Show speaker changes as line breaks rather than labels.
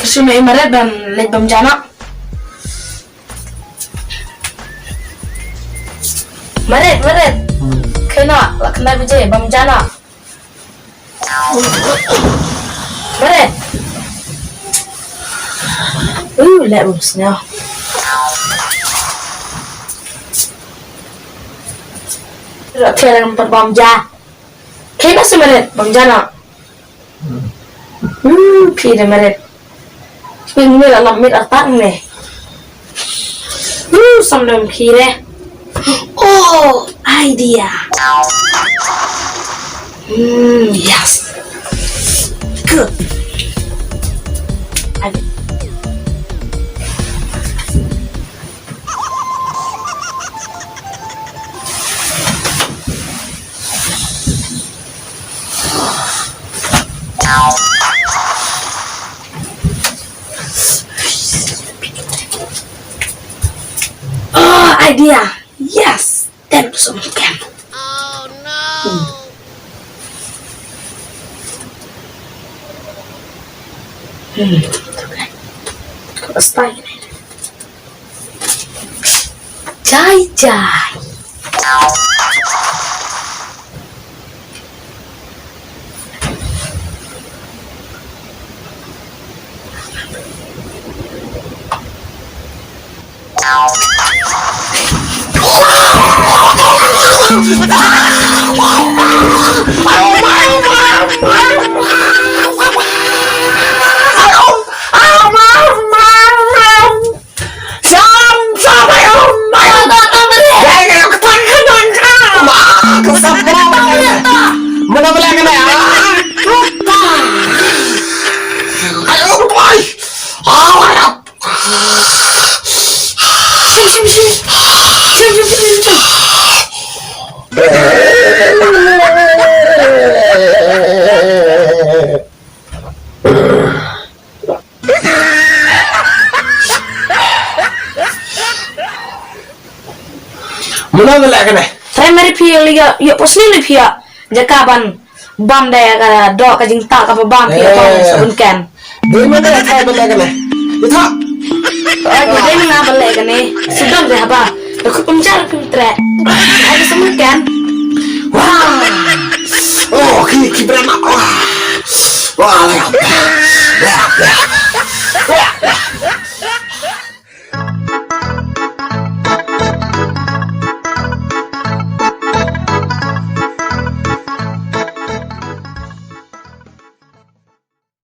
Tersume mare dan lek bam jana. Mare. Kena lakna bije bam jana. Mare. Lek busnya. Rakhiran empat bam ja. Kena semare bam jana. Pide mare. Pingin alam mit atak ne. Samdam kire. Oh, idea. Yes. Good. Idea. Yes. Then some can.
Oh no.
Kau stay ini. Jai.
Mana lagi ni?
Saya mari pihak liga, yuk posli ni pihak. Jakaban bam daya kada dok kajing tak apa bam pihak tong sabunkan.
Di mana saya lagi ni? Itu.
Aku dia mana balik kan ni? Sudah dah apa? Aku pencar pintre. Ada sabunkan.
Wah. Oh, ki berapa? Wah, leh.